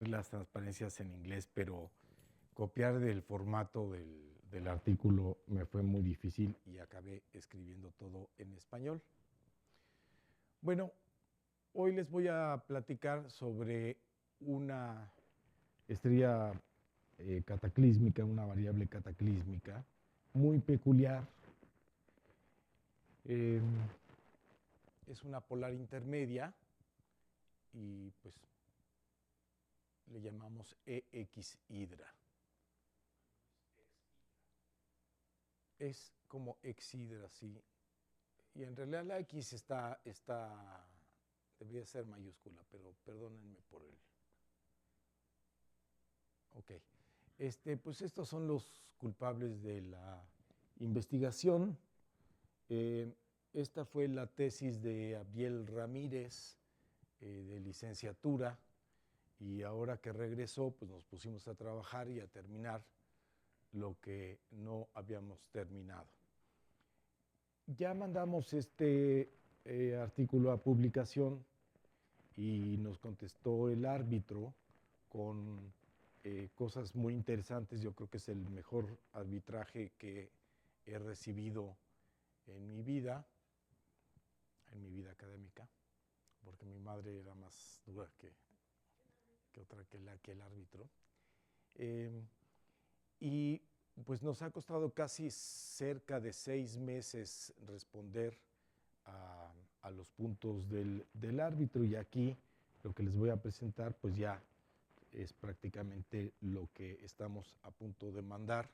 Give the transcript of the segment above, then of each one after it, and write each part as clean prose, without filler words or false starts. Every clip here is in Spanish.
escribir las transparencias en inglés, pero copiar del formato del artículo me fue muy difícil y acabé escribiendo todo en español. Bueno, hoy les voy a platicar sobre una estrella cataclísmica, una variable cataclísmica muy peculiar. Es una polar intermedia y pues le llamamos EX Hydra. Es como X Hydra, sí. Y en realidad la X debería ser mayúscula, pero perdónenme por el... Ok. Pues estos son los culpables de la investigación. Esta fue la tesis de Abdiel Ramírez, de licenciatura, y ahora que regresó, pues nos pusimos a trabajar y a terminar lo que no habíamos terminado. Ya mandamos este artículo a publicación y nos contestó el árbitro con cosas muy interesantes. Yo creo que es el mejor arbitraje que he recibido en mi vida académica, porque mi madre era más dura que el árbitro. Y pues nos ha costado casi cerca de 6 meses responder a los puntos del árbitro, y aquí lo que les voy a presentar pues ya es prácticamente lo que estamos a punto de mandar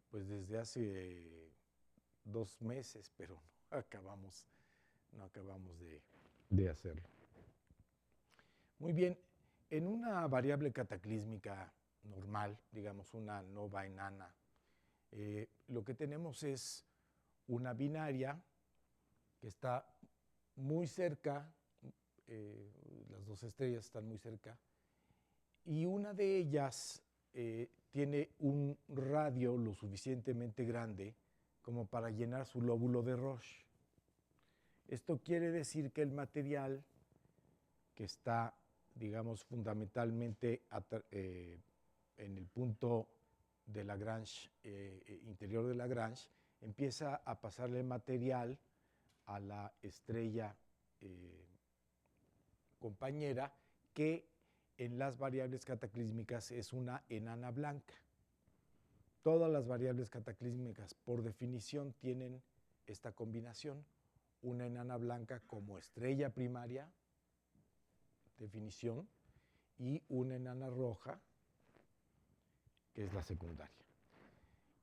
pues desde hace 2 meses, pero no acabamos de hacerlo. Muy bien, en una variable cataclísmica normal, digamos una nova enana, lo que tenemos es una binaria que está muy cerca, las dos estrellas están muy cerca, y una de ellas tiene un radio lo suficientemente grande como para llenar su lóbulo de Roche. Esto quiere decir que el material que está, digamos, fundamentalmente en el punto de Lagrange, interior de Lagrange, empieza a pasarle material a la estrella compañera, que en las variables cataclísmicas es una enana blanca. Todas las variables cataclísmicas, por definición, tienen esta combinación: una enana blanca como estrella primaria, definición, y una enana roja, que es la secundaria.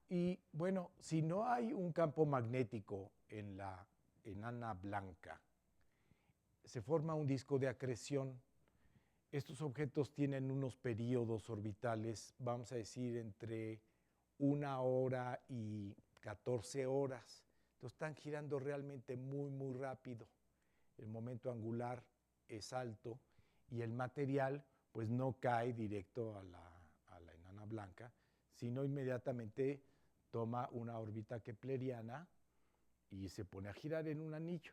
Y bueno, si no hay un campo magnético en la enana blanca, se forma un disco de acreción. Estos objetos tienen unos períodos orbitales, vamos a decir, entre 1 hora y 14 horas. Entonces están girando realmente muy, muy rápido. El momento angular es alto y el material pues no cae directo a la enana blanca, sino inmediatamente toma una órbita kepleriana y se pone a girar en un anillo.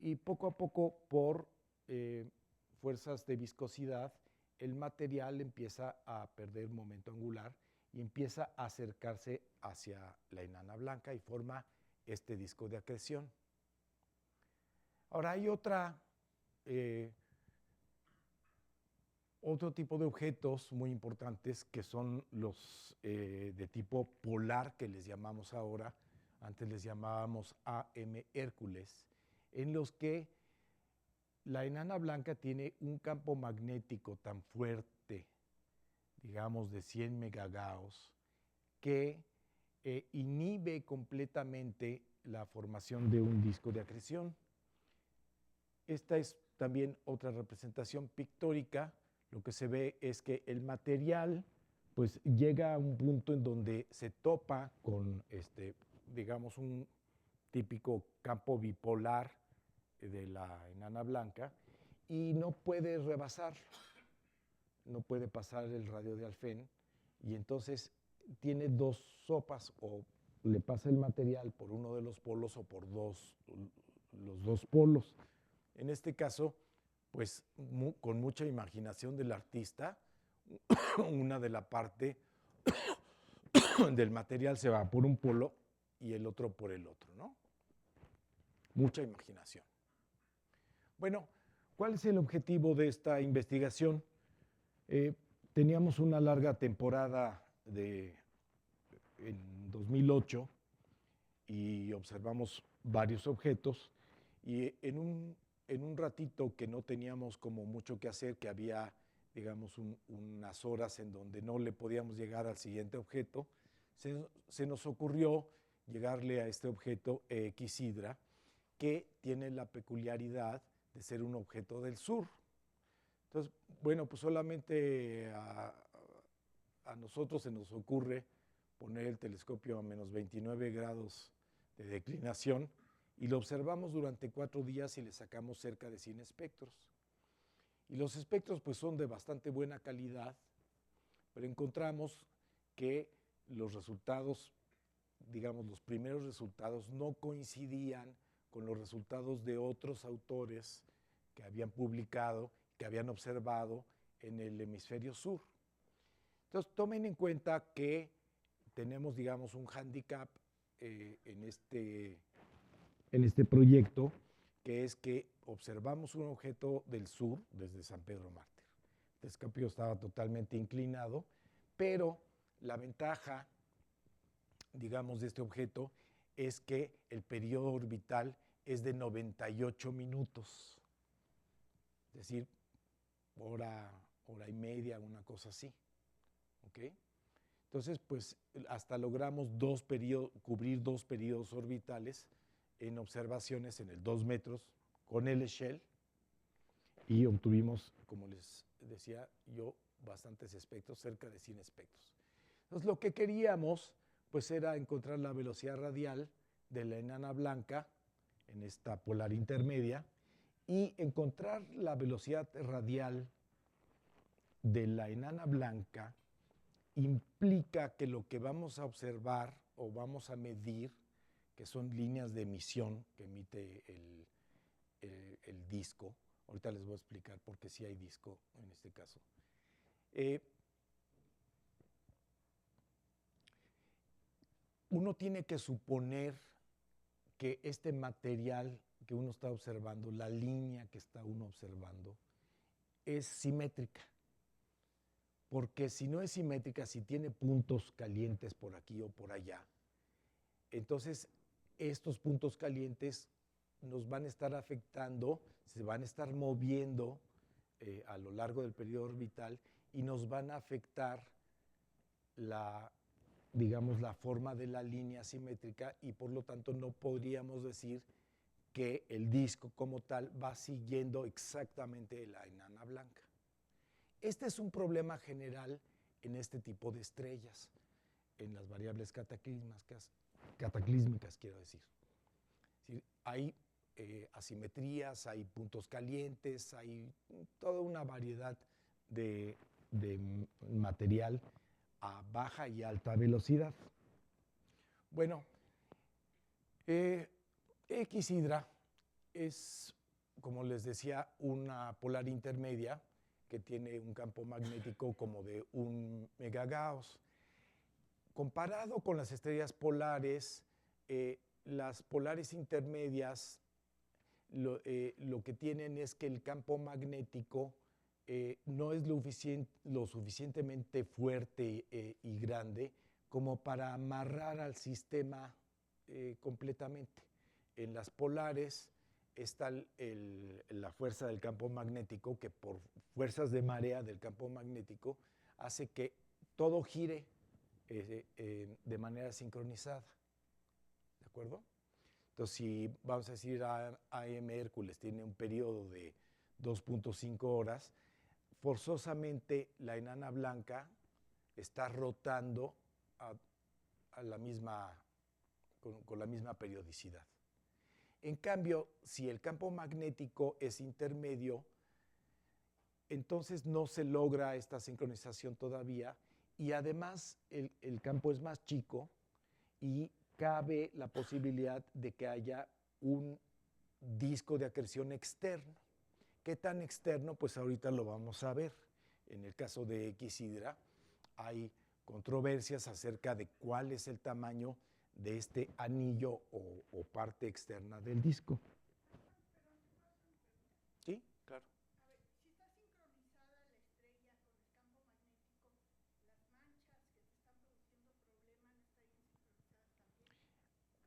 Y poco a poco, por fuerzas de viscosidad, el material empieza a perder momento angular y empieza a acercarse hacia la enana blanca y forma este disco de acreción. Ahora hay otro tipo de objetos muy importantes, que son los de tipo polar, que les llamamos ahora. Antes les llamábamos AM Hércules, en los que la enana blanca tiene un campo magnético tan fuerte, digamos de 100 megagauss, que inhibe completamente la formación de un disco de acreción. Esta es también otra representación pictórica. Lo que se ve es que el material pues llega a un punto en donde se topa con digamos un típico campo bipolar de la enana blanca y no puede rebasarlo, no puede pasar el radio de Alfvén, y entonces tiene dos sopas: o le pasa el material por uno de los polos o por los dos polos. En este caso, pues con mucha imaginación del artista, una de la parte del material se va por un polo y el otro por el otro, ¿no? Mucha imaginación. Bueno, ¿cuál es el objetivo de esta investigación? Teníamos una larga temporada en 2008 y observamos varios objetos y en un ratito que no teníamos como mucho que hacer, que había, digamos, unas horas en donde no le podíamos llegar al siguiente objeto, se nos ocurrió llegarle a este objeto X Hydra, que tiene la peculiaridad de ser un objeto del sur. Entonces, bueno, pues solamente a nosotros se nos ocurre poner el telescopio a menos 29 grados de declinación y lo observamos durante 4 días y le sacamos cerca de 100 espectros. Y los espectros pues son de bastante buena calidad, pero encontramos que los resultados, digamos, los primeros resultados no coincidían con los resultados de otros autores que habían publicado, que habían observado en el hemisferio sur. Entonces, tomen en cuenta que tenemos, digamos, un hándicap en este proyecto, que es que observamos un objeto del sur desde San Pedro Mártir. El telescopio estaba totalmente inclinado, pero la ventaja, digamos, de este objeto es que el periodo orbital es de 98 minutos, es decir, hora y media, una cosa así. ¿Okay? Entonces, pues hasta logramos cubrir 2 periodos orbitales en observaciones en el 2 metros con el Shell y obtuvimos, como les decía yo, bastantes espectros, cerca de 100 espectros. Entonces, lo que queríamos pues era encontrar la velocidad radial de la enana blanca en esta polar intermedia y encontrar la velocidad radial de la enana blanca implica que lo que vamos a observar o vamos a medir, que son líneas de emisión que emite el disco, ahorita les voy a explicar por qué sí hay disco en este caso, uno tiene que suponer que este material que uno está observando, la línea que está uno observando, es simétrica. Porque si no es simétrica, si tiene puntos calientes por aquí o por allá, entonces estos puntos calientes nos van a estar afectando, se van a estar moviendo a lo largo del periodo orbital y nos van a afectar digamos, la forma de la línea simétrica y por lo tanto no podríamos decir que el disco como tal va siguiendo exactamente la enana blanca. Este es un problema general en este tipo de estrellas, en las variables cataclísmicas quiero decir. Sí, hay asimetrías, hay puntos calientes, hay toda una variedad de material a baja y alta velocidad. Bueno, X Hydra es, como les decía, una polar intermedia que tiene un campo magnético como de 1 megagauss. Comparado con las estrellas polares, las polares intermedias lo que tienen es que el campo magnético no es lo suficientemente fuerte y grande como para amarrar al sistema completamente. En las polares está la fuerza del campo magnético que por fuerzas de marea del campo magnético hace que todo gire de manera sincronizada. ¿De acuerdo? Entonces, si vamos a decir AM Hércules tiene un periodo de 2.5 horas, forzosamente la enana blanca está rotando a la misma, con la misma periodicidad. En cambio, si el campo magnético es intermedio, entonces no se logra esta sincronización todavía y además el campo es más chico y cabe la posibilidad de que haya un disco de acreción externo, ¿Qué tan externo? Pues ahorita lo vamos a ver. En el caso de X-Hydra hay controversias acerca de cuál es el tamaño de este anillo o parte externa del disco. Sí, claro.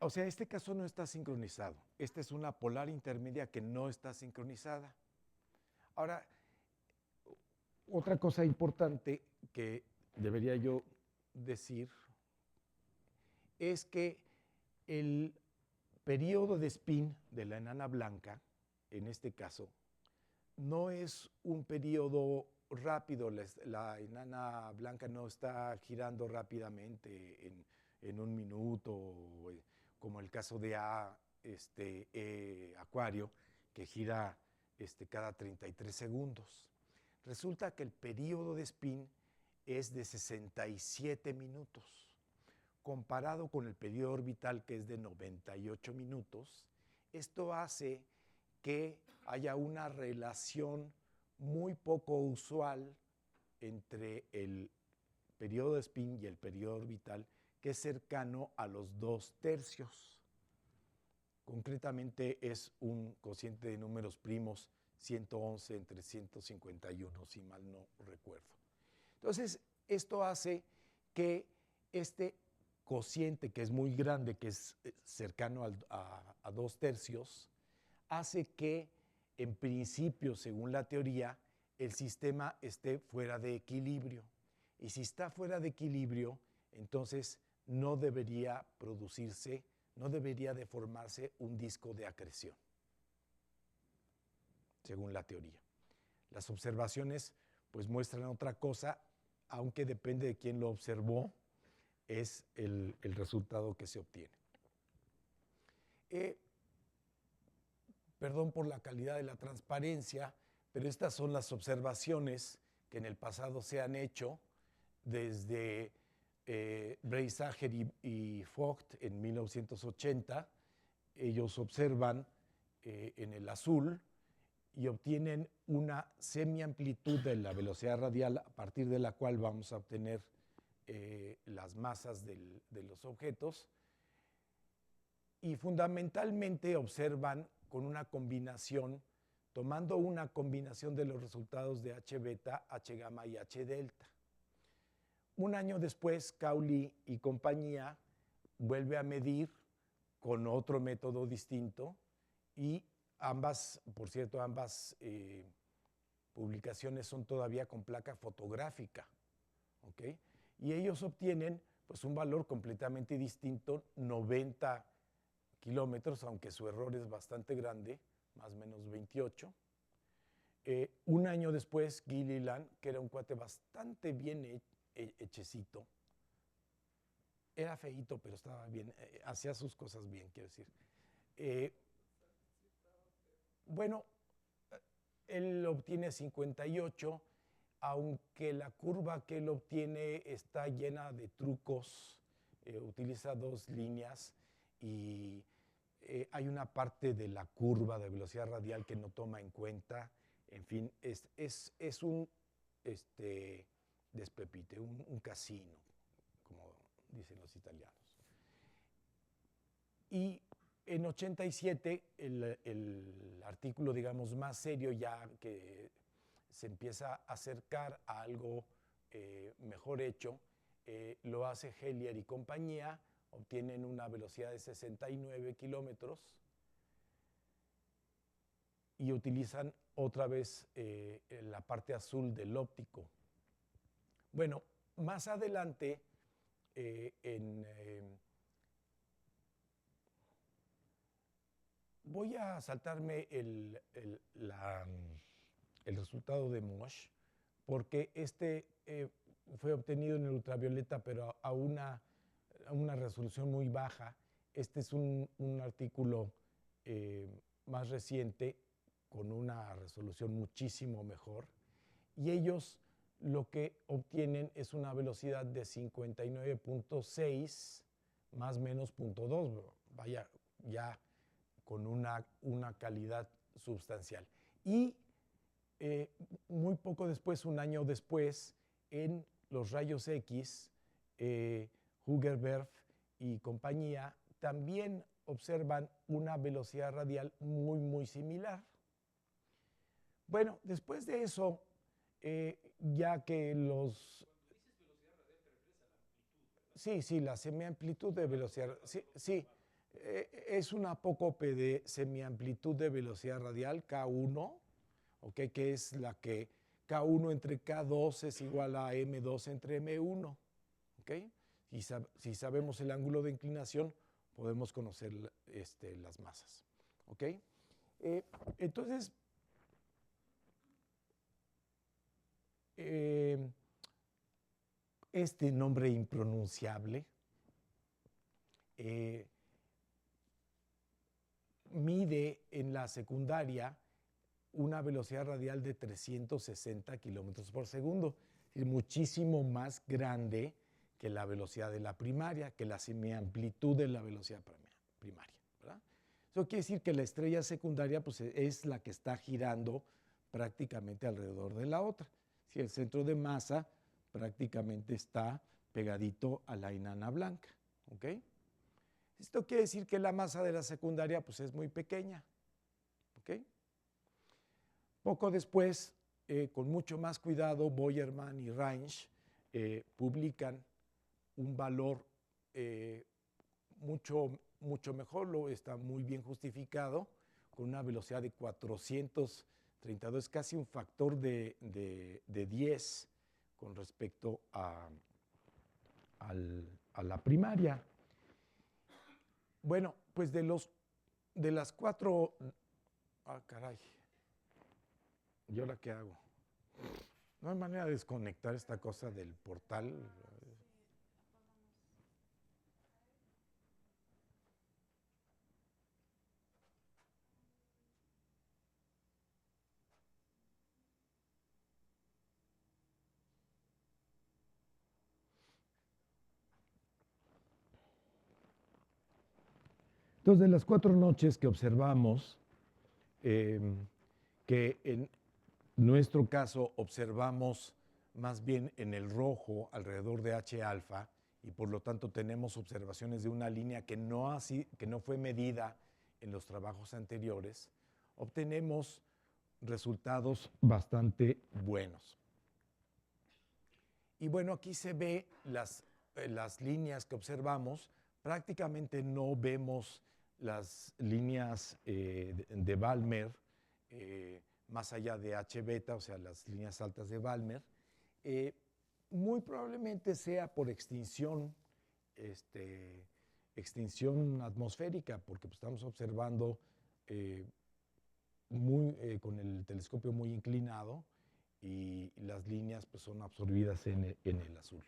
O sea, este caso no está sincronizado. Esta es una polar intermedia que no está sincronizada. Ahora, otra cosa importante que debería yo decir es que el periodo de spin de la enana blanca, en este caso, no es un periodo rápido. La enana blanca no está girando rápidamente en un minuto, como el caso de Acuario, que gira cada 33 segundos. Resulta que el periodo de spin es de 67 minutos, comparado con el periodo orbital, que es de 98 minutos. Esto hace que haya una relación muy poco usual entre el periodo de spin y el periodo orbital, que es cercano a los 2/3. Concretamente es un cociente de números primos 111 entre 151, si mal no recuerdo. Entonces, esto hace que este cociente, que es muy grande, que es cercano a 2/3, hace que, en principio, según la teoría, el sistema esté fuera de equilibrio. Y si está fuera de equilibrio, entonces no debería producirse, no debería de formarse un disco de acreción, según la teoría. Las observaciones pues muestran otra cosa, aunque depende de quién lo observó, es el resultado que se obtiene. Perdón por la calidad de la transparencia, pero estas son las observaciones que en el pasado se han hecho desde Breisager y Vogt en 1980. Ellos observan en el azul y obtienen una semiamplitud de la velocidad radial, a partir de la cual vamos a obtener las masas de los objetos, y fundamentalmente observan con una combinación, tomando una combinación de los resultados de H beta, H gamma y H delta. Un año después, Cowley y compañía vuelve a medir con otro método distinto, y ambas, por cierto, publicaciones son todavía con placa fotográfica, ¿okay? Y ellos obtienen pues un valor completamente distinto, 90 kilómetros, aunque su error es bastante grande, más o menos 28. Un año después, Gilliland, que era un cuate bastante bien hechecito, era feíto, pero estaba bien, hacía sus cosas bien, quiero decir. Bueno, él obtiene 58, aunque la curva que él obtiene está llena de trucos, utiliza dos líneas y hay una parte de la curva de velocidad radial que no toma en cuenta. En fin, es un despepite, un casino, como dicen los italianos. Y en 87, el artículo, digamos, más serio, ya que se empieza a acercar a algo mejor hecho, lo hace Hellier y compañía, obtienen una velocidad de 69 kilómetros y utilizan otra vez la parte azul del óptico. Bueno, más adelante, voy a saltarme el resultado de Mosh, porque fue obtenido en el ultravioleta, pero a una resolución muy baja. Este es un artículo más reciente, con una resolución muchísimo mejor, y ellos lo que obtienen es una velocidad de 59.6 más menos 0.2, vaya, ya con una calidad sustancial. Y muy poco después, un año después, en los rayos X, Hugerberg y compañía también observan una velocidad radial muy similar. Bueno, después de eso, ya que los... Sí, la semiamplitud de velocidad. Sí, es una apócope de semiamplitud de velocidad radial, K1, ¿okay? Que es la que K1 entre K2 es igual a M2 entre M1. ¿Okay? Si sabemos el ángulo de inclinación, podemos conocer las masas. ¿Okay? Entonces, este nombre impronunciable mide en la secundaria una velocidad radial de 360 kilómetros por segundo, es decir, muchísimo más grande que la velocidad de la primaria, que la semiamplitud de la velocidad primaria, ¿verdad? Eso quiere decir que la estrella secundaria pues, es la que está girando prácticamente alrededor de la otra. Si el centro de masa prácticamente está pegadito a la enana blanca, ¿ok? Esto quiere decir que la masa de la secundaria pues, es muy pequeña, ¿ok? Poco después, con mucho más cuidado, Boyerman y Reinsch publican un valor mucho mejor, está muy bien justificado, con una velocidad de 432, casi un factor de 10 con respecto a la primaria. Bueno, pues de las cuatro... Ah, caray. ¿Y ahora qué hago? No hay manera de desconectar esta cosa del portal. Entonces, de las 4 noches que observamos, que en nuestro caso observamos más bien en el rojo alrededor de H alfa, y por lo tanto tenemos observaciones de una línea que no fue medida en los trabajos anteriores, obtenemos resultados bastante buenos. Y bueno, aquí se ve las líneas que observamos. Prácticamente no vemos las líneas de Balmer más allá de H beta, o sea, las líneas altas de Balmer. Muy probablemente sea por extinción atmosférica, porque pues, estamos observando con el telescopio muy inclinado y las líneas pues, son absorbidas en el azul.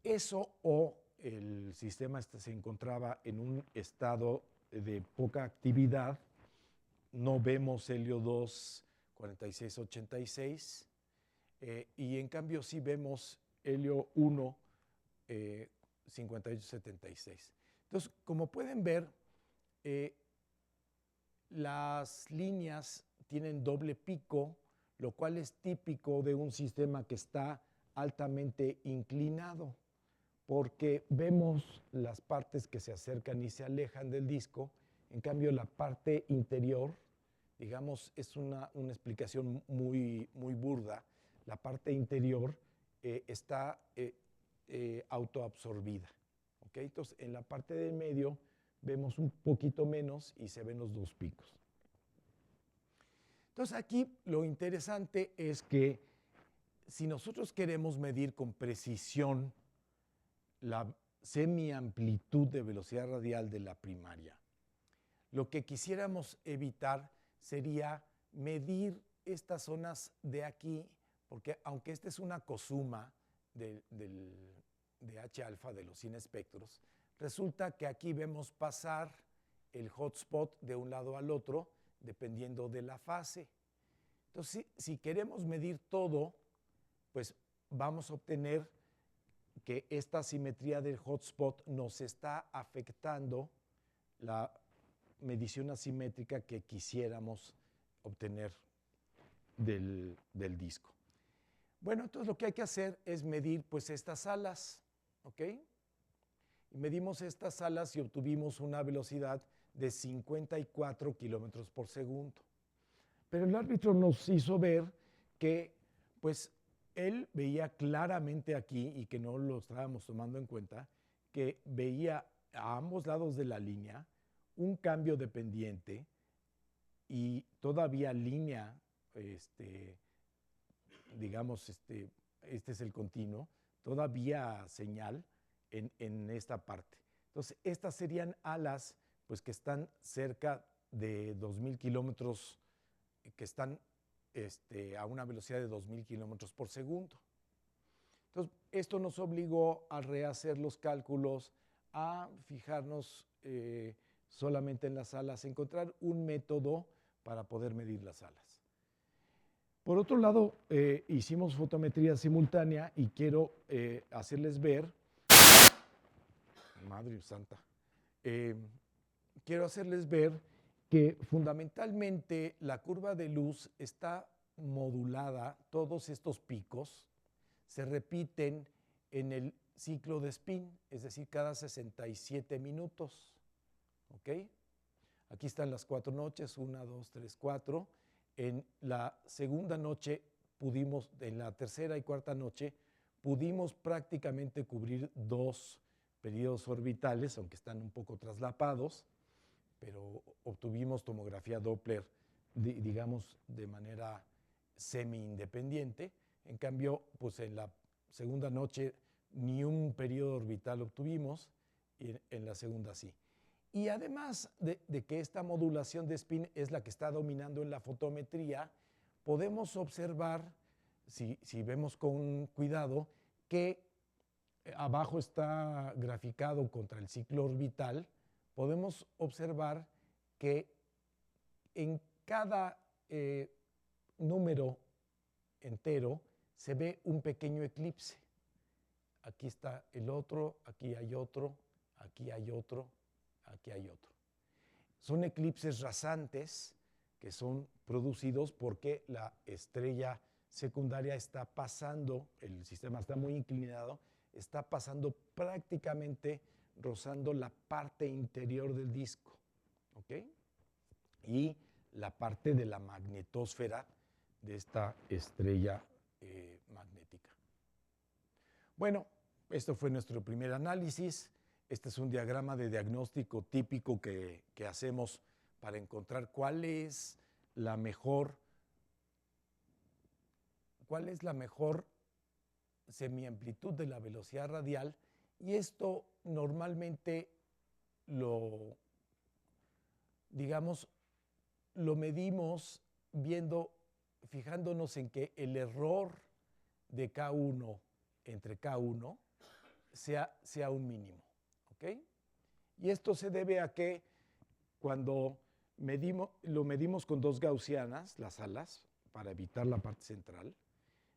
Eso o el sistema se encontraba en un estado de poca actividad. No vemos helio 2 4686 y en cambio sí vemos helio 1 5876. Entonces, como pueden ver, las líneas tienen doble pico, lo cual es típico de un sistema que está altamente inclinado, porque vemos las partes que se acercan y se alejan del disco. En cambio, la parte interior, digamos, es una explicación muy burda. La parte interior está autoabsorbida. ¿Okay? Entonces, en la parte del medio vemos un poquito menos y se ven los dos picos. Entonces, aquí lo interesante es que si nosotros queremos medir con precisión la semiamplitud de velocidad radial de la primaria, lo que quisiéramos evitar sería medir estas zonas de aquí, porque aunque esta es una cosuma de H alfa de los 100 espectros, resulta que aquí vemos pasar el hotspot de un lado al otro dependiendo de la fase. Entonces, si queremos medir todo, pues vamos a obtener que esta simetría del hotspot nos está afectando la medición asimétrica que quisiéramos obtener del disco. Bueno, entonces lo que hay que hacer es medir pues estas alas, ¿ok? Y medimos estas alas y obtuvimos una velocidad de 54 kilómetros por segundo. Pero el árbitro nos hizo ver que pues él veía claramente aquí, y que no lo estábamos tomando en cuenta, que veía a ambos lados de la línea un cambio de pendiente y todavía línea, digamos, este es el continuo, todavía señal en esta parte. Entonces, estas serían alas pues, que están cerca de 2,000 kilómetros, que están a una velocidad de 2,000 kilómetros por segundo. Entonces, esto nos obligó a rehacer los cálculos, a fijarnos solamente en las alas, encontrar un método para poder medir las alas. Por otro lado, hicimos fotometría simultánea y quiero hacerles ver, Madre Santa, quiero hacerles ver que fundamentalmente la curva de luz está modulada, todos estos picos se repiten en el ciclo de spin, es decir, cada 67 minutos. ¿Ok? Aquí están las 4 noches, 1, 2, 3, 4. En la segunda noche pudimos, en la tercera y cuarta noche, pudimos prácticamente cubrir 2 periodos orbitales, aunque están un poco traslapados, pero obtuvimos tomografía Doppler, digamos, de manera semi-independiente. En cambio, pues en la segunda noche ni un periodo orbital obtuvimos, y en la segunda sí. Y además de que esta modulación de spin es la que está dominando en la fotometría, podemos observar, si vemos con cuidado, que abajo está graficado contra el ciclo orbital, podemos observar que en cada número entero se ve un pequeño eclipse. Aquí está el otro, aquí hay otro, aquí hay otro, aquí hay otro. Son eclipses rasantes que son producidos porque la estrella secundaria está pasando, el sistema está muy inclinado, está pasando prácticamente rozando la parte interior del disco, ¿ok? Y la parte de la magnetosfera de esta estrella magnética. Bueno, esto fue nuestro primer análisis. Este es un diagrama de diagnóstico típico que hacemos para encontrar cuál es la mejor semiamplitud de la velocidad radial, y esto normalmente lo medimos fijándonos en que el error de K1 entre K1 sea un mínimo, ¿ok? Y esto se debe a que cuando lo medimos con 2 gaussianas, las alas, para evitar la parte central,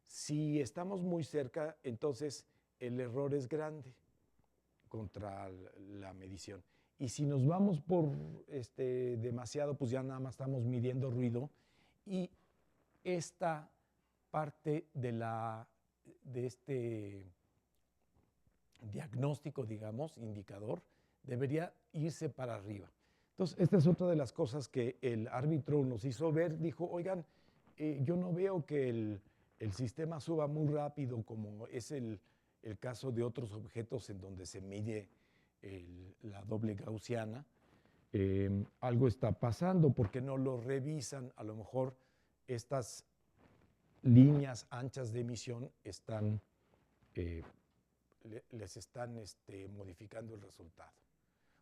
si estamos muy cerca, entonces el error es grande contra la medición. Y si nos vamos por demasiado, pues ya nada más estamos midiendo ruido, y esta parte de este diagnóstico, digamos, indicador, debería irse para arriba. Entonces, esta es otra de las cosas que el árbitro nos hizo ver. Dijo, oigan, yo no veo que el sistema suba muy rápido, como es el caso de otros objetos en donde se mide la doble gaussiana. Algo está pasando porque no lo revisan. A lo mejor estas líneas anchas de emisión les están modificando el resultado.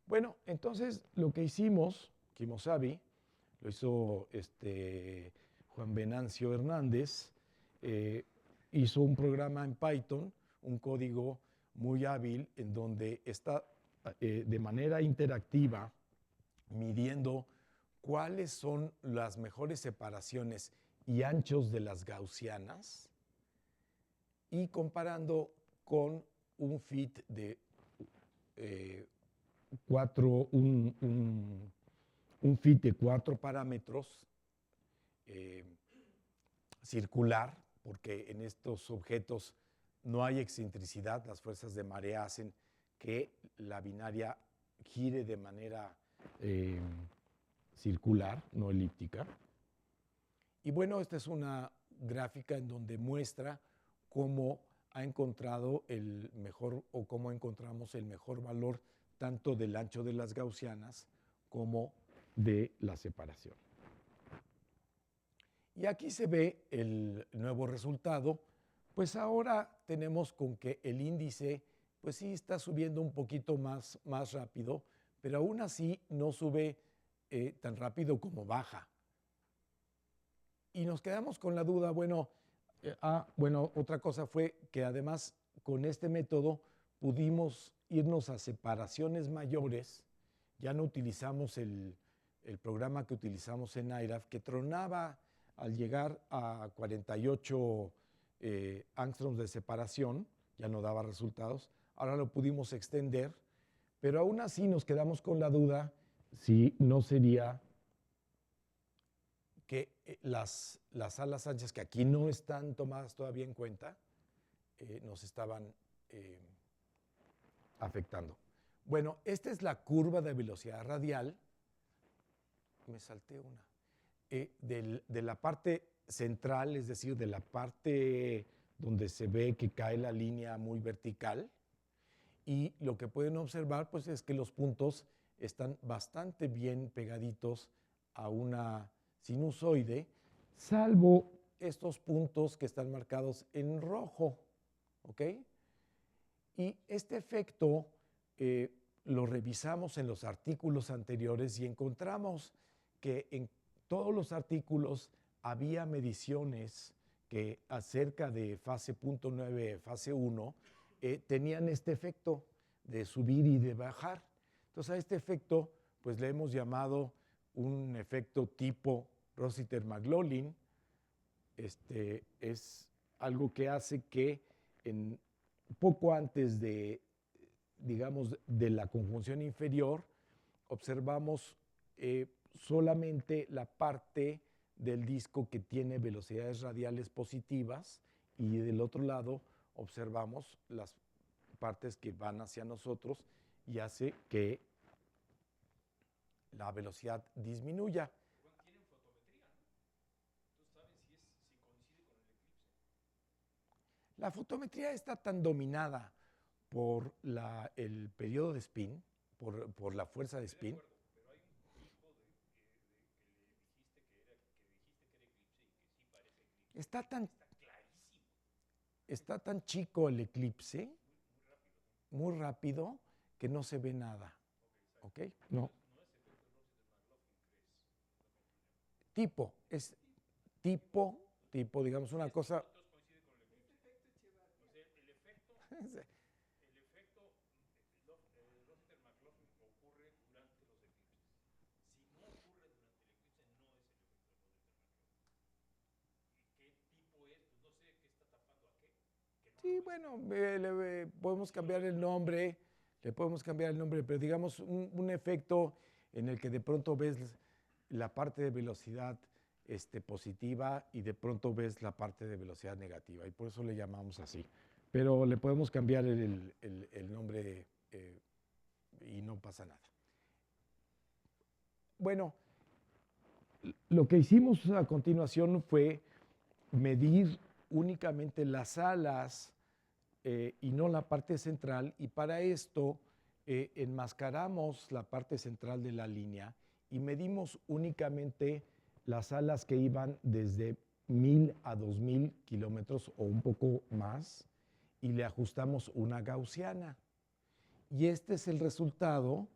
Bueno, entonces lo que hicimos, Kimosabi, lo hizo Juan Venancio Hernández, hizo un programa en Python, un código muy hábil, en donde está de manera interactiva midiendo cuáles son las mejores separaciones y anchos de las gaussianas, y comparando con un fit de un fit de 4 parámetros circular, porque en estos objetos no hay excentricidad, las fuerzas de marea hacen que la binaria gire de manera circular, no elíptica. Y bueno, esta es una gráfica en donde muestra cómo ha encontrado el mejor, o cómo encontramos el mejor valor tanto del ancho de las gaussianas como de la separación. Y aquí se ve el nuevo resultado. Pues ahora tenemos con que el índice, pues sí está subiendo un poquito más rápido, pero aún así no sube tan rápido como baja. Y nos quedamos con la duda, bueno, otra cosa fue que además con este método pudimos irnos a separaciones mayores. Ya no utilizamos el programa que utilizamos en IRAF, que tronaba al llegar a 48 angstroms de separación, ya no daba resultados. Ahora lo pudimos extender, pero aún así nos quedamos con la duda si no sería que las alas anchas, que aquí no están tomadas todavía en cuenta, nos estaban afectando. Bueno, esta es la curva de velocidad radial. Me salté una. De la parte central, es decir, de la parte donde se ve que cae la línea muy vertical. Y lo que pueden observar pues, es que los puntos están bastante bien pegaditos a una sinusoide, salvo estos puntos que están marcados en rojo, ¿ok? Y este efecto lo revisamos en los artículos anteriores y encontramos que en todos los artículos había mediciones que acerca de fase 0.9, fase 1, tenían este efecto de subir y de bajar. Entonces a este efecto pues le hemos llamado un efecto tipo Rossiter-McLaughlin. Es algo que hace que poco antes de, digamos, de la conjunción inferior, observamos solamente la parte del disco que tiene velocidades radiales positivas y del otro lado observamos las partes que van hacia nosotros y hace que la velocidad disminuya. Tienen fotometría, ¿no? Tú sabes si coincide con el eclipse. La fotometría está tan dominada por el periodo de spin, por la fuerza de spin. Pero hay un tipo que le dijiste que era eclipse y que sí parece eclipse. Está tan Clarísimo. Está tan chico el eclipse, Muy rápido. muy rápido, que no se ve nada. ¿Ok? No. No es efecto Rossiter-McLaughlin, ¿crees? Es tipo, digamos una cosa. Entonces coincide con el eclipse. O sea, el efecto Rossiter-McLaughlin ocurre durante los eclipses. Si no ocurre durante el eclipse, no es el efecto Rossiter-McLaughlin. ¿Y qué tipo es? Pues no sé qué está tapando a qué. Sí, bueno, podemos cambiar el nombre, le podemos cambiar el nombre, pero digamos un efecto en el que de pronto ves la parte de velocidad positiva y de pronto ves la parte de velocidad negativa, y por eso le llamamos así. Pero le podemos cambiar el nombre y no pasa nada. Bueno, lo que hicimos a continuación fue medir únicamente las alas y no la parte central, y para esto enmascaramos la parte central de la línea y medimos únicamente las alas que iban desde 1000 a 2000 kilómetros o un poco más, y le ajustamos una gaussiana. Y este es el resultado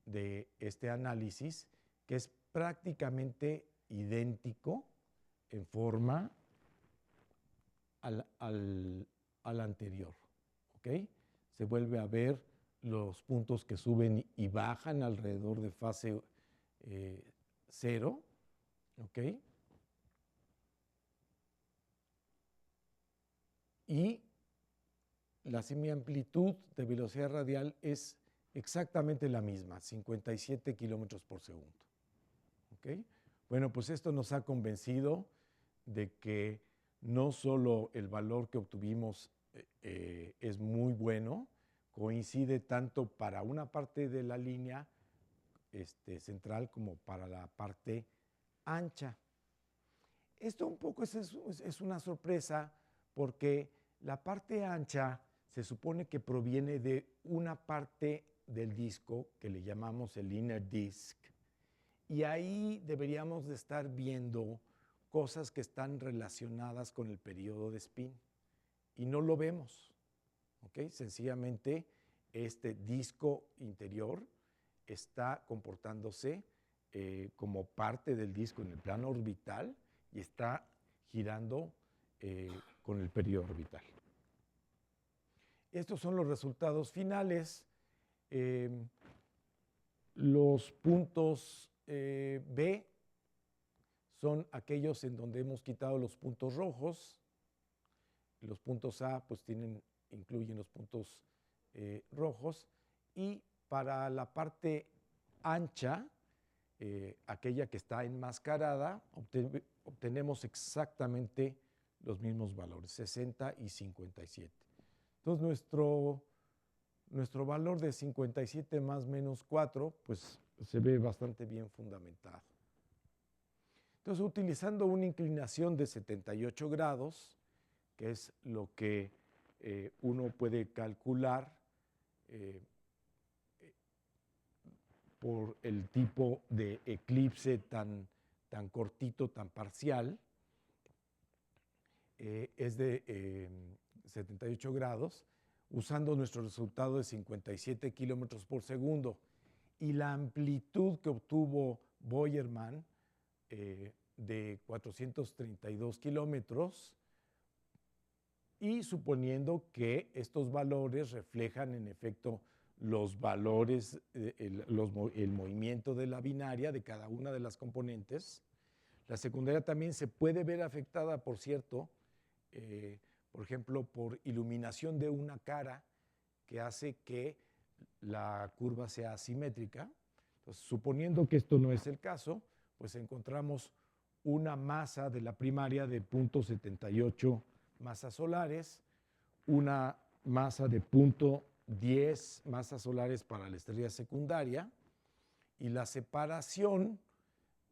de este análisis, que es prácticamente idéntico en forma al anterior. ¿Ok? Se vuelve a ver los puntos que suben y bajan alrededor de fase 0. ¿Ok? Y la semiamplitud de velocidad radial es exactamente la misma, 57 kilómetros por segundo. ¿Ok? Bueno, pues esto nos ha convencido de que no solo el valor que obtuvimos es muy bueno, coincide tanto para una parte de la línea central como para la parte ancha. Esto un poco es una sorpresa porque la parte ancha se supone que proviene de una parte del disco que le llamamos el inner disc, y ahí deberíamos de estar viendo cosas que están relacionadas con el periodo de spin y no lo vemos, ¿ok? Sencillamente este disco interior está comportándose como parte del disco en el plano orbital y está girando con el periodo orbital. Estos son los resultados finales. Los puntos B son aquellos en donde hemos quitado los puntos rojos. Los puntos A pues incluyen los puntos rojos. Y para la parte ancha, aquella que está enmascarada, obtenemos exactamente los mismos valores, 60 y 57. Entonces nuestro valor de 57 más menos 4, pues se ve bastante bien fundamentado. Entonces, utilizando una inclinación de 78 grados, que es lo que uno puede calcular por el tipo de eclipse tan cortito, tan parcial, es de 78 grados, usando nuestro resultado de 57 kilómetros por segundo. Y la amplitud que obtuvo Boyer-Mann de 432 kilómetros, y suponiendo que estos valores reflejan en efecto los valores, el movimiento de la binaria de cada una de las componentes. La secundaria también se puede ver afectada, por cierto, por ejemplo, por iluminación de una cara que hace que la curva sea asimétrica. Entonces, suponiendo que esto no es el caso, pues encontramos una masa de la primaria de 0.78 masas solares, una masa de 0.10 masas solares para la estrella secundaria, y la separación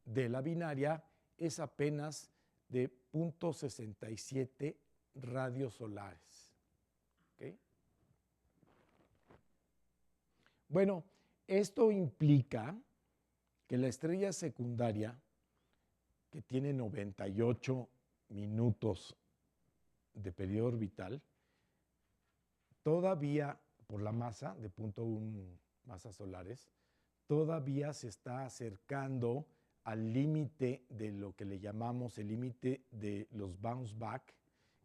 de la binaria es apenas de 0.67 radios solares. ¿Okay? Bueno, esto implica que la estrella secundaria, que tiene 98 minutos de periodo orbital, todavía, por la masa de 0.1 masas solares, todavía se está acercando al límite de lo que le llamamos el límite de los bounce back,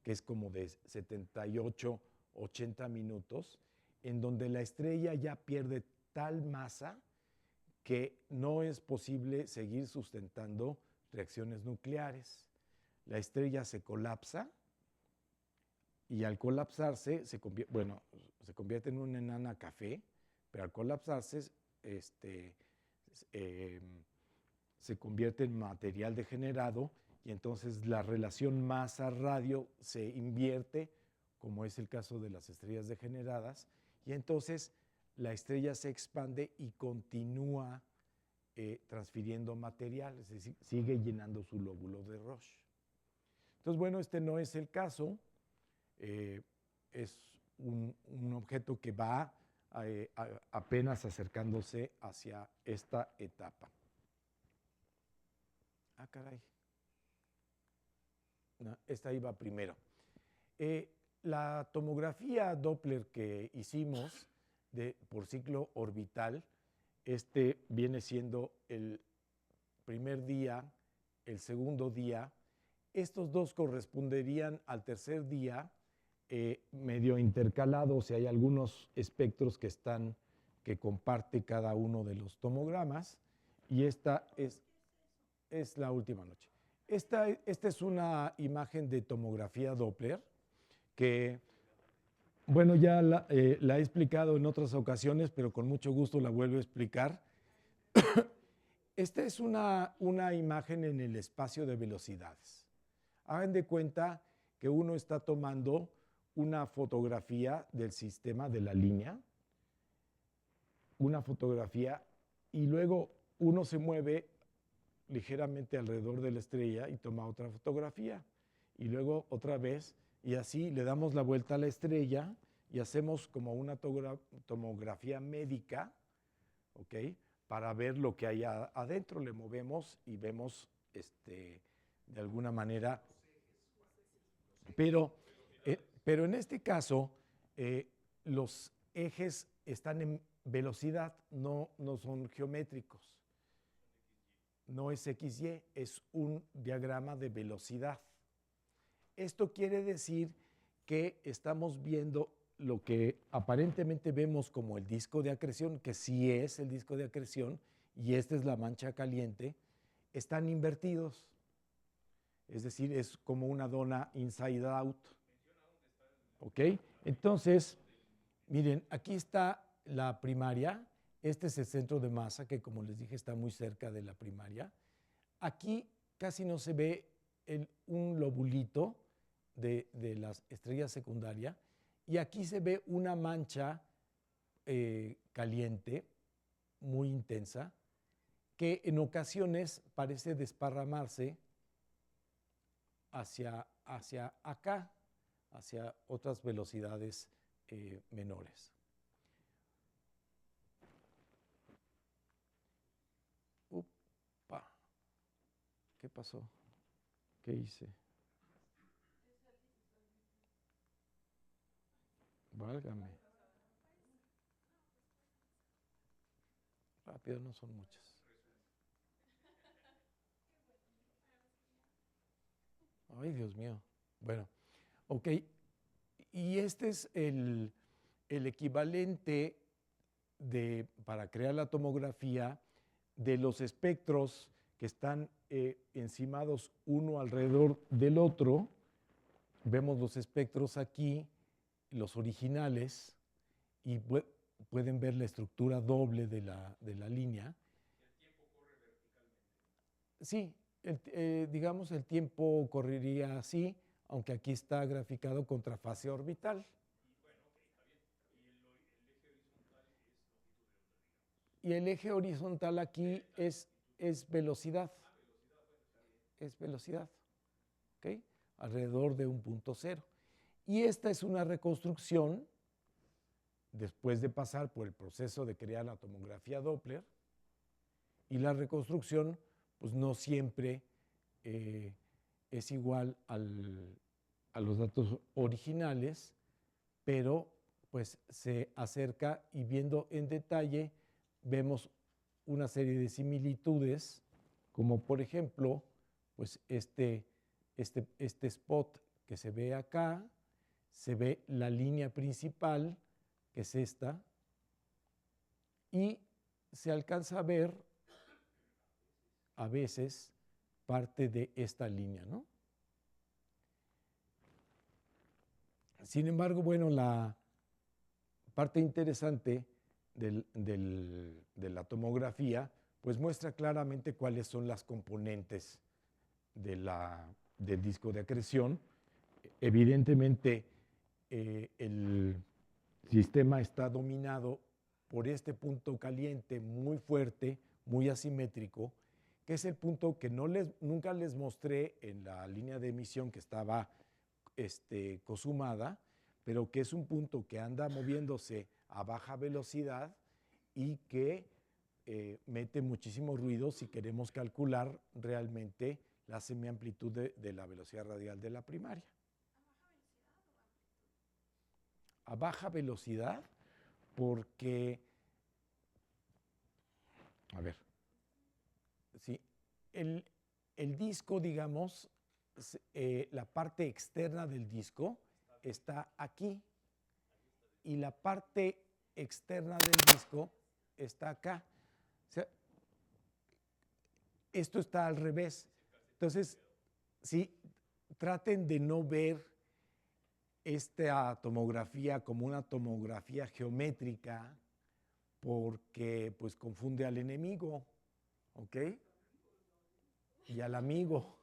que es como de 78, 80 minutos, en donde la estrella ya pierde tal masa que no es posible seguir sustentando reacciones nucleares. La estrella se colapsa y al colapsarse se convierte en una enana café, pero al colapsarse se convierte en material degenerado, y entonces la relación masa-radio se invierte, como es el caso de las estrellas degeneradas, y entonces la estrella se expande y continúa transfiriendo material, es decir, sigue llenando su lóbulo de Roche. Entonces, bueno, este no es el caso, es un objeto que va apenas acercándose hacia esta etapa. Ah, caray. No, esta iba primero. La tomografía Doppler que hicimos por ciclo orbital, viene siendo el primer día, el segundo día. Estos dos corresponderían al tercer día, medio intercalados, y hay algunos espectros que comparte cada uno de los tomogramas, y esta es la última noche. Esta es una imagen de tomografía Doppler que, bueno, ya la he explicado en otras ocasiones, pero con mucho gusto la vuelvo a explicar. Esta es una imagen en el espacio de velocidades. Hagan de cuenta que uno está tomando una fotografía del sistema de la línea, una fotografía, y luego uno se mueve ligeramente alrededor de la estrella y toma otra fotografía, y luego otra vez, y así le damos la vuelta a la estrella y hacemos como una tomografía médica, ¿ok? Para ver lo que hay adentro, le movemos y vemos de alguna manera, pero en este caso los ejes están en velocidad, no son geométricos. No es XY, es un diagrama de velocidad. Esto quiere decir que estamos viendo lo que aparentemente vemos como el disco de acreción, que sí es el disco de acreción, y esta es la mancha caliente, están invertidos. Es decir, es como una dona inside out. ¿Ok? Entonces, miren, aquí está la primaria. Este es el centro de masa, que como les dije está muy cerca de la primaria. Aquí casi no se ve un lobulito de la estrella secundaria, y aquí se ve una mancha caliente, muy intensa, que en ocasiones parece desparramarse hacia acá, hacia otras velocidades menores. Upa. ¿Qué pasó? ¿Qué hice? Válgame. Rápido, no son muchas. Ay, Dios mío. Bueno, ok. Y este es el equivalente para crear la tomografía de los espectros que están encimados uno alrededor del otro. Vemos los espectros aquí, los originales, y pueden ver la estructura doble de la línea. ¿El tiempo corre verticalmente? Sí, digamos el tiempo correría así, aunque aquí está graficado contra fase orbital. Y bueno, ok, está bien. Y el eje horizontal aquí es velocidad. Es velocidad, ¿ok? Alrededor de un punto cero. Y esta es una reconstrucción después de pasar por el proceso de crear la tomografía Doppler. Y la reconstrucción, pues no siempre es igual a los datos originales, pero pues se acerca, y viendo en detalle vemos una serie de similitudes, como por ejemplo, pues este spot que se ve acá, se ve la línea principal, que es esta, y se alcanza a ver a veces parte de esta línea, ¿no? Sin embargo, bueno, la parte interesante de la tomografía, pues muestra claramente cuáles son las componentes del disco de acreción. Evidentemente, el sistema está dominado por este punto caliente muy fuerte, muy asimétrico, que es el punto que nunca les mostré en la línea de emisión, que estaba consumada, pero que es un punto que anda moviéndose a baja velocidad y que mete muchísimo ruido si queremos calcular realmente la semiamplitud de la velocidad radial de la primaria. ¿A baja velocidad? Porque, a ver, sí, el disco, digamos, la parte externa del disco está aquí, y la parte externa del disco está acá. O sea, esto está al revés. Entonces, sí, traten de no ver esta tomografía como una tomografía geométrica, porque pues confunde al enemigo, ¿ok? Y al amigo.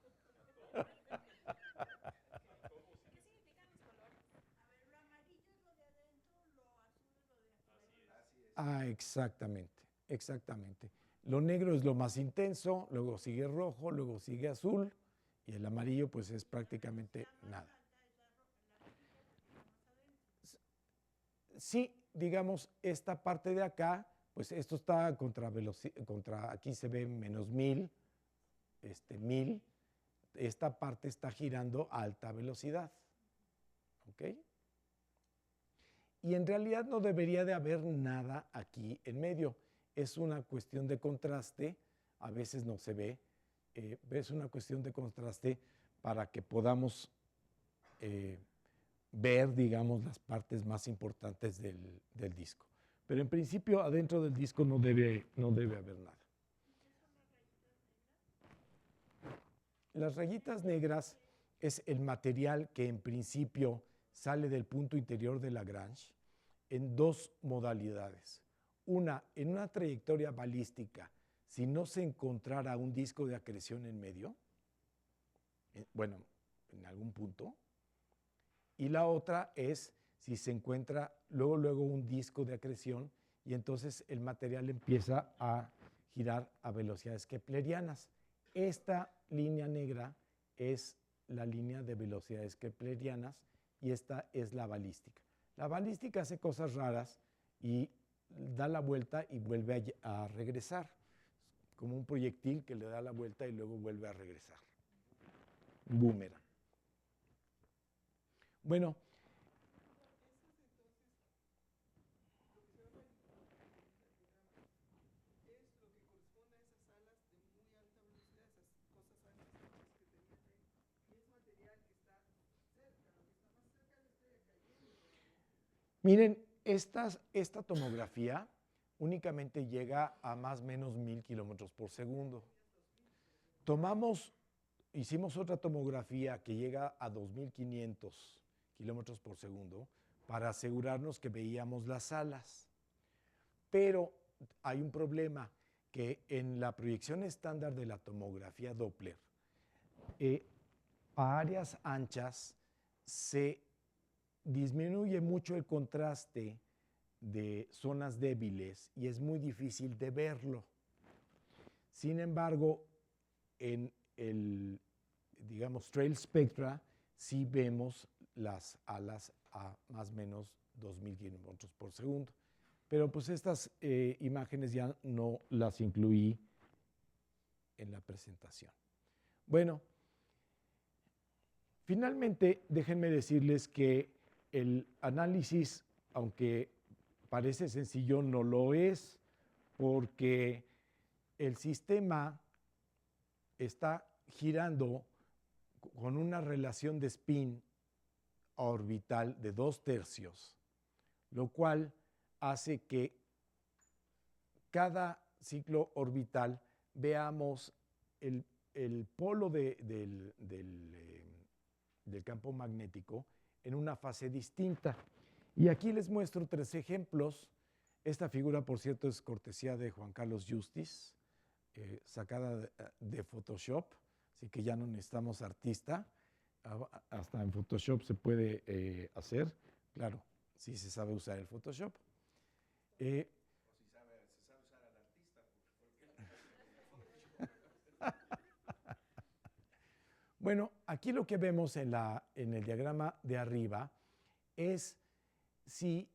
Exactamente, exactamente. Lo negro es lo más intenso, luego sigue rojo, luego sigue azul y el amarillo pues es prácticamente nada. Sí, digamos, esta parte de acá, pues esto está contra aquí se ve menos 1000, 1000. Esta parte está girando a alta velocidad, ¿ok? Y en realidad no debería de haber nada aquí en medio. Es una cuestión de contraste, a veces no se ve, es una cuestión de contraste para que podamos ver, digamos, las partes más importantes del disco. Pero en principio adentro del disco no debe haber nada. Las rayitas negras es el material que en principio sale del punto interior de Lagrange en dos modalidades. Una, en una trayectoria balística, si no se encontrara un disco de acreción en medio, bueno, en algún punto, y la otra es si se encuentra luego un disco de acreción y entonces el material empieza a girar a velocidades keplerianas. Esta línea negra es la línea de velocidades keplerianas y esta es la balística. La balística hace cosas raras y da la vuelta y vuelve a regresar, como un proyectil que le da la vuelta y luego vuelve a regresar. Un boomerang. Bueno, miren, esta tomografía únicamente llega a más o menos 1000 kilómetros por segundo. Hicimos otra tomografía que llega a 2500 kilómetros por segundo para asegurarnos que veíamos las alas. Pero hay un problema, que en la proyección estándar de la tomografía Doppler, a áreas anchas se disminuye mucho el contraste de zonas débiles y es muy difícil de verlo. Sin embargo, en el, digamos, trail spectra sí vemos las alas a más o menos 2000 kilómetros por segundo. Pero pues estas imágenes ya no las incluí en la presentación. Bueno, finalmente déjenme decirles que el análisis, aunque parece sencillo, no lo es, porque el sistema está girando con una relación de spin orbital de 2/3, lo cual hace que cada ciclo orbital veamos el polo del campo magnético en una fase distinta. Y aquí les muestro 3 ejemplos. Esta figura, por cierto, es cortesía de Juan Carlos Justiz, sacada de Photoshop, así que ya no necesitamos artista. Hasta en Photoshop se puede hacer, claro, si se sabe usar el Photoshop. O si se sabe usar al artista, Bueno, aquí lo que vemos en el diagrama de arriba es si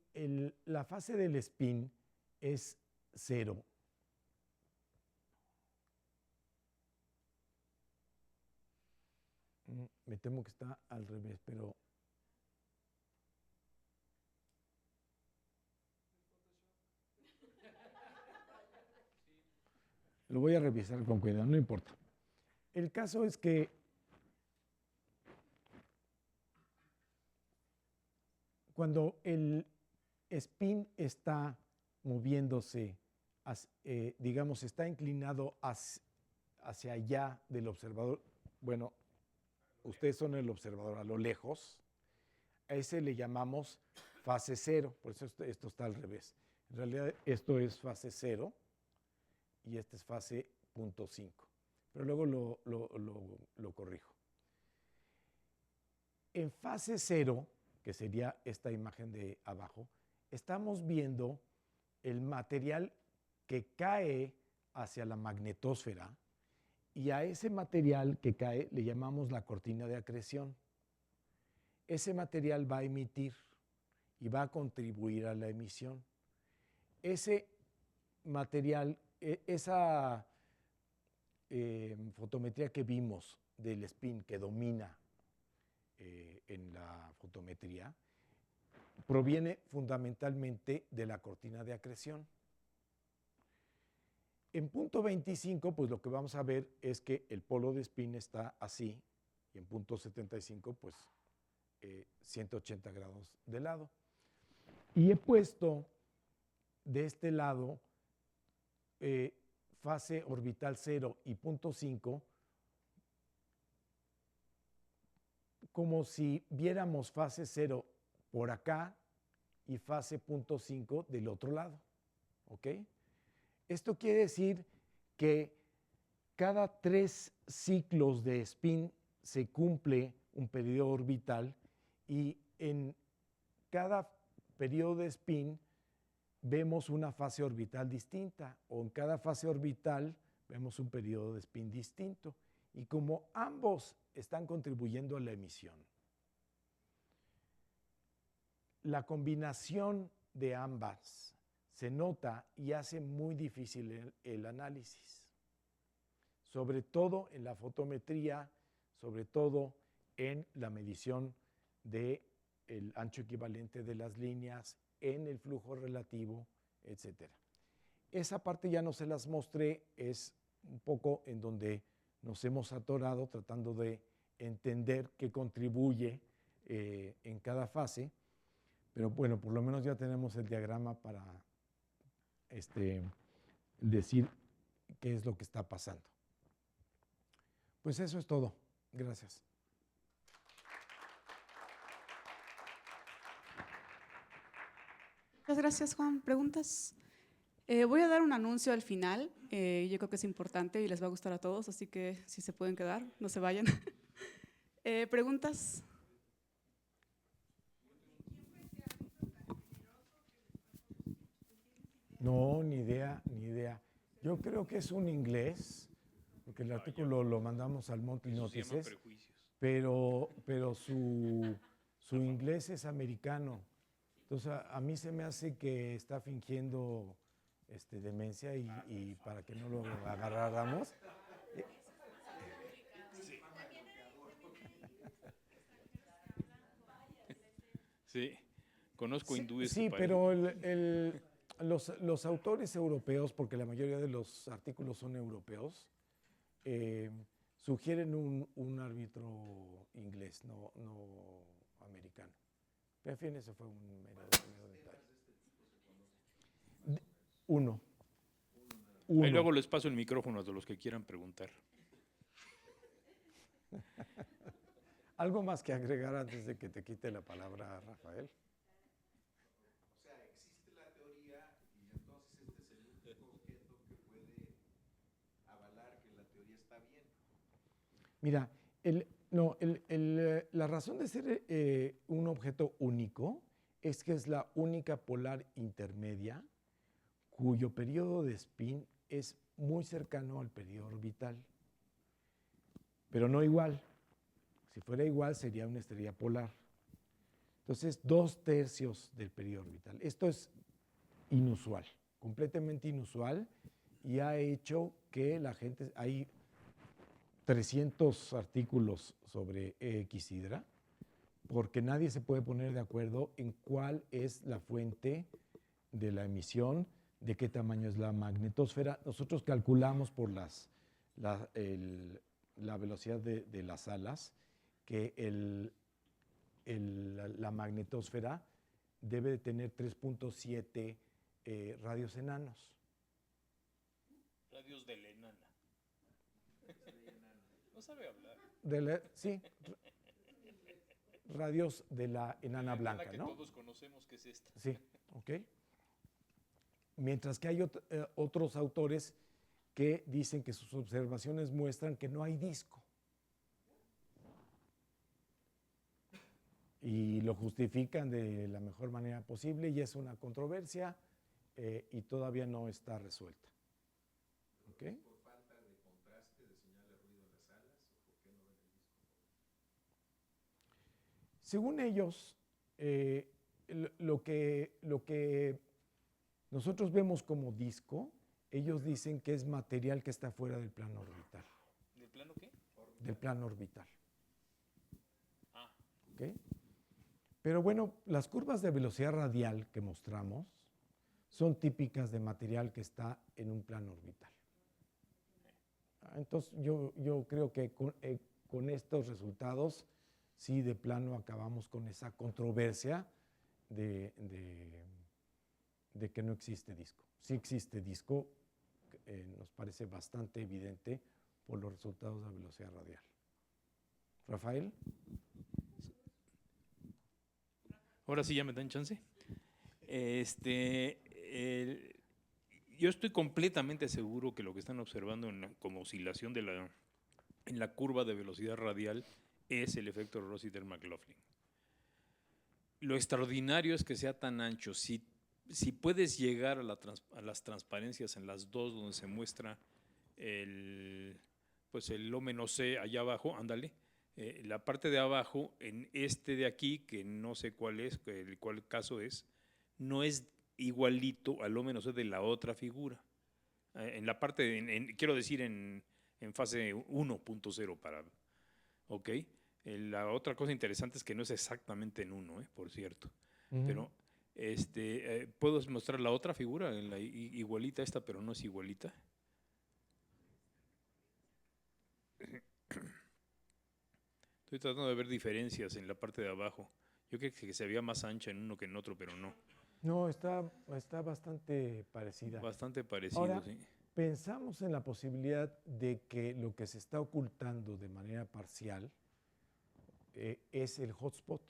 la fase del spin es 0. Me temo que está al revés, pero... Lo voy a revisar con cuidado, no importa. El caso es que cuando el spin está moviéndose, digamos, está inclinado hacia allá del observador, bueno, ustedes son el observador a lo lejos, a ese le llamamos fase 0, por eso esto está al revés. En realidad esto es fase 0 y esta es fase 0.5, pero luego lo corrijo. En fase 0, que sería esta imagen de abajo, estamos viendo el material que cae hacia la magnetosfera, y a ese material que cae le llamamos la cortina de acreción. Ese material va a emitir y va a contribuir a la emisión. Ese material, esa fotometría que vimos del spin que domina en la fotometría, proviene fundamentalmente de la cortina de acreción. En punto 25, pues lo que vamos a ver es que el polo de spin está así, y en punto 75, pues 180 grados de lado. Y he puesto de este lado fase orbital 0 y punto 5 como si viéramos fase 0 por acá y fase punto 5 del otro lado. ¿Ok? Esto quiere decir que cada 3 ciclos de spin se cumple un periodo orbital, y en cada periodo de spin vemos una fase orbital distinta, o en cada fase orbital vemos un periodo de spin distinto. Y como ambos están contribuyendo a la emisión, la combinación de ambas se nota y hace muy difícil el análisis, sobre todo en la fotometría, sobre todo en la medición del ancho equivalente de las líneas, en el flujo relativo, etc. Esa parte ya no se las mostré, es un poco en donde nos hemos atorado tratando de entender qué contribuye en cada fase, pero bueno, por lo menos ya tenemos el diagrama para decir qué es lo que está pasando. Pues eso es todo. Gracias. Muchas gracias, Juan. ¿Preguntas? Voy a dar un anuncio al final. Yo creo que es importante y les va a gustar a todos, así que si se pueden quedar, no se vayan. ¿Preguntas? No, ni idea, ni idea. Yo creo que es un inglés, porque el artículo lo mandamos al Monthly Notices, pero su inglés es americano. Entonces, a mí se me hace que está fingiendo demencia y para que no lo agarráramos. Sí, conozco hindúes. Sí, pero los autores europeos, porque la mayoría de los artículos son europeos, sugieren un árbitro inglés, no americano. Pero en fin, ese fue un mero detalle. Uno. Ahí luego les paso el micrófono a los que quieran preguntar. ¿Algo más que agregar antes de que te quite la palabra, Rafael? O sea, existe la teoría y entonces este es el único objeto que puede avalar que la teoría está bien. Mira, la razón de ser un objeto único es que es la única polar intermedia cuyo periodo de spin es muy cercano al periodo orbital, pero no igual. Si fuera igual, sería una estrella polar. Entonces, 2/3 del periodo orbital. Esto es inusual, completamente inusual, y ha hecho que la gente... Hay 300 artículos sobre EX Hydra, porque nadie se puede poner de acuerdo en cuál es la fuente de la emisión, de qué tamaño es la magnetosfera. Nosotros calculamos por la velocidad de las alas que la magnetosfera debe de tener 3.7 radios enanos. Radios de la enana. No sabe hablar. Sí, radios de la enana blanca, que ¿no? Todos conocemos que es esta. Sí, ok. Mientras que hay otros autores que dicen que sus observaciones muestran que no hay disco. Y lo justifican de la mejor manera posible, y es una controversia, y todavía no está resuelta. ¿Ok? ¿Por falta de contraste, de señal de ruido en las salas o por qué no ven el disco? Según ellos, lo que nosotros vemos como disco, ellos dicen que es material que está fuera del plano orbital. ¿Del plano qué? Del plano orbital. Ah. ¿Ok? Pero bueno, las curvas de velocidad radial que mostramos son típicas de material que está en un plano orbital. Entonces, yo creo que con estos resultados, sí, de plano acabamos con esa controversia de que no existe disco. Sí existe disco, nos parece bastante evidente por los resultados de velocidad radial. Rafael. Ahora sí ya me dan chance. Yo estoy completamente seguro que lo que están observando como oscilación en la curva de velocidad radial es el efecto Rossiter-McLaughlin. Lo extraordinario es que sea tan ancho. Si puedes llegar a las transparencias en las dos donde se muestra el O-C allá abajo, ándale, la parte de abajo, en este de aquí, que no sé cuál es, cuál caso es, no es igualito al O-C de la otra figura. En la parte, quiero decir, en fase 1.0 para, ¿ok? La otra cosa interesante es que no es exactamente en 1, por cierto, pero ¿puedo mostrar la otra figura, la igualita esta, pero no es igualita? Estoy tratando de ver diferencias en la parte de abajo. Yo creo que se veía más ancha en uno que en otro, pero no. No, está bastante parecida. Bastante parecido, Ahora, sí. pensamos en la posibilidad de que lo que se está ocultando de manera parcial es el hotspot.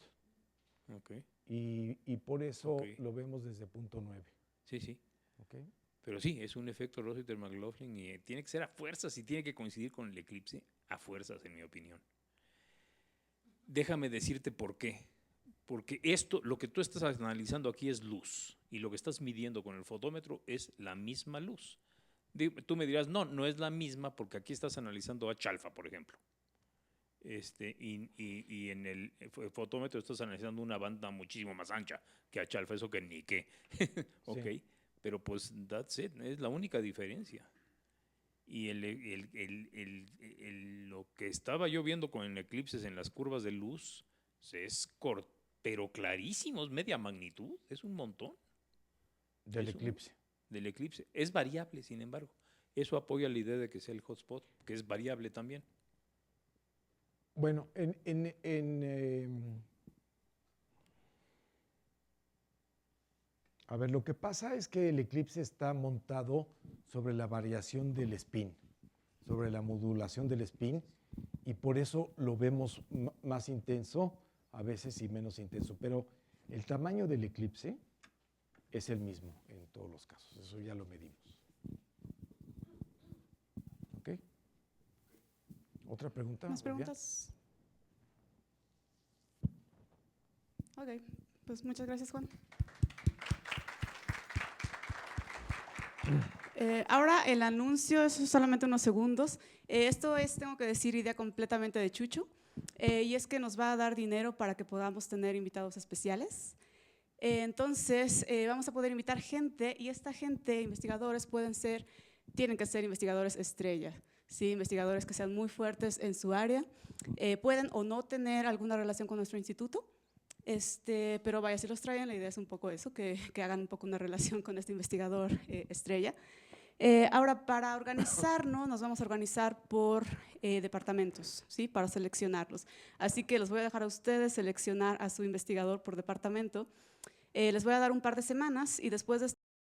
Okay. Y por eso lo vemos desde punto 9. Sí, sí. Okay. Pero sí, es un efecto Rossiter-McLaughlin y tiene que ser a fuerzas y tiene que coincidir con el eclipse a fuerzas, en mi opinión. Déjame decirte por qué. Porque lo que tú estás analizando aquí es luz y lo que estás midiendo con el fotómetro es la misma luz. Tú me dirás, no es la misma porque aquí estás analizando H-alfa, por ejemplo. Y en el fotómetro estás analizando una banda muchísimo más ancha que H-alfa, eso que ni qué. Ok, sí. Pero pues that's it, es la única diferencia. Y lo que estaba yo viendo con eclipses en las curvas de luz es corto, pero clarísimo, es media magnitud, es un montón. Del eclipse. Del eclipse. Es variable, sin embargo. Eso apoya la idea de que sea el hotspot, que es variable también. Bueno, a ver, lo que pasa es que el eclipse está montado sobre la variación del spin, sobre la modulación del spin, y por eso lo vemos más intenso a veces y menos intenso. Pero el tamaño del eclipse es el mismo en todos los casos, eso ya lo medimos. ¿Ok? ¿Otra pregunta? ¿Más preguntas? Ok, pues muchas gracias, Juan. Ahora el anuncio es solamente unos segundos. Esto es, tengo que decir, idea completamente de Chucho, y es que nos va a dar dinero para que podamos tener invitados especiales. Entonces, vamos a poder invitar gente, y esta gente, investigadores, tienen que ser investigadores estrella, ¿sí? Investigadores que sean muy fuertes en su área, pueden o no tener alguna relación con nuestro instituto, pero vaya, si los traen, la idea es un poco eso, que hagan un poco una relación con este investigador estrella. Ahora, para organizarnos, nos vamos a organizar por departamentos, ¿sí? Para seleccionarlos. Así que los voy a dejar a ustedes seleccionar a su investigador por departamento. Les voy a dar un par de semanas y después de